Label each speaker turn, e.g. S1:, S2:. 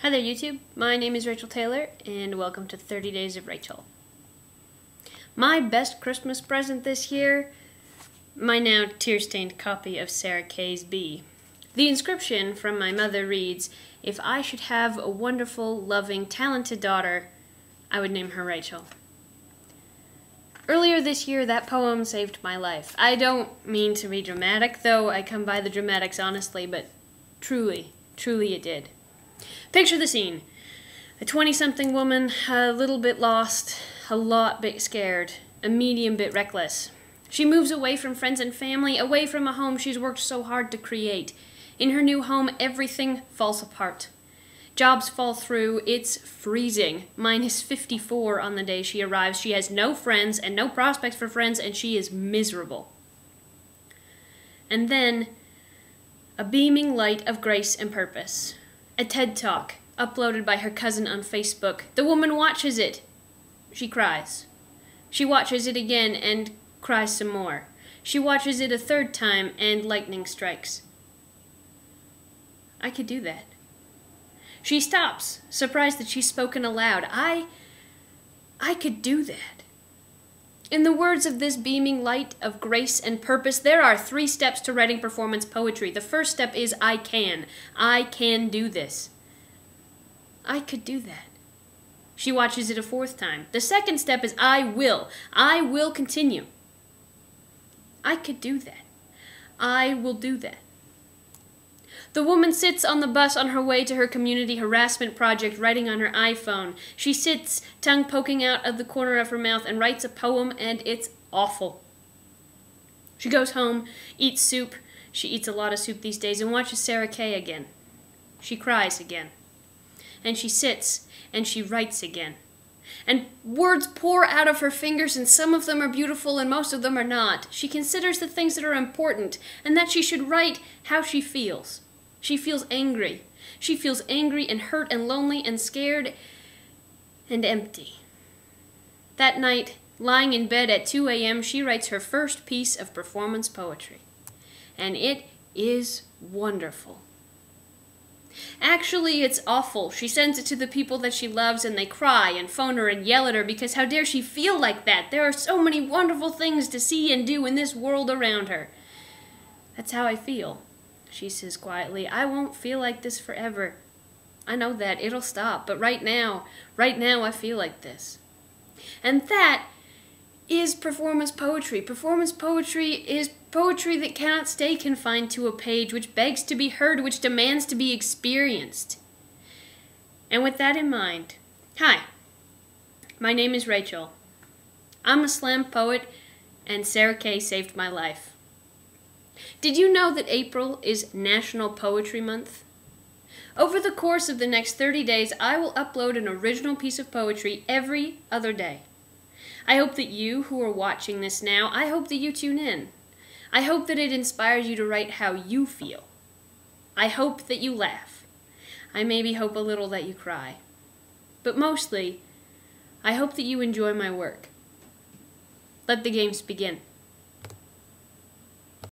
S1: Hi there, YouTube. My name is Rachel Taylor, and welcome to 30 Days of Rachel. My best Christmas present this year, my now tear-stained copy of Sarah Kay's Bee. The inscription from my mother reads, "If I should have a wonderful, loving, talented daughter, I would name her Rachel." Earlier this year, that poem saved my life. I don't mean to be dramatic, though I come by the dramatics honestly, but truly it did. Picture the scene. A 20-something woman, a little bit lost, a lot bit scared, a medium bit reckless. She moves away from friends and family, away from a home she's worked so hard to create. In her new home, everything falls apart. Jobs fall through, it's freezing. -54 on the day she arrives. She has no friends and no prospects for friends, and she is miserable. And then, a beaming light of grace and purpose. A TED Talk, uploaded by her cousin on Facebook. The woman watches it. She cries. She watches it again and cries some more. She watches it a third time and lightning strikes. I could do that. She stops, surprised that she's spoken aloud. I could do that. In the words of this beaming light of grace and purpose, there are 3 steps to writing performance poetry. The first step is I can. I can do this. I could do that. She watches it a 4th time. The second step is I will. I will continue. I could do that. I will do that. The woman sits on the bus on her way to her community harassment project, writing on her iPhone. She sits, tongue poking out of the corner of her mouth, and writes a poem, and it's awful. She goes home, eats soup. She eats a lot of soup these days, and watches Sarah Kay again. She cries again. And she sits, and she writes again. And words pour out of her fingers, and some of them are beautiful, and most of them are not. She considers the things that are important, and that she should write how she feels. She feels angry. She feels angry and hurt and lonely and scared and empty. That night, lying in bed at 2 a.m., she writes her first piece of performance poetry. And it is wonderful. Actually, it's awful. She sends it to the people that she loves, and they cry and phone her and yell at her because how dare she feel like that? There are so many wonderful things to see and do in this world around her. That's how I feel. She says quietly, I won't feel like this forever. I know that. It'll stop. But right now I feel like this. And that is performance poetry. Performance poetry is poetry that cannot stay confined to a page, which begs to be heard, which demands to be experienced. And with that in mind, hi, my name is Rachel. I'm a slam poet, and Sarah Kay saved my life. Did you know that April is National Poetry Month? Over the course of the next 30 days, I will upload an original piece of poetry every other day. I hope that you, who are watching this now, I hope that you tune in. I hope that it inspires you to write how you feel. I hope that you laugh. I maybe hope a little that you cry. But mostly, I hope that you enjoy my work. Let the games begin.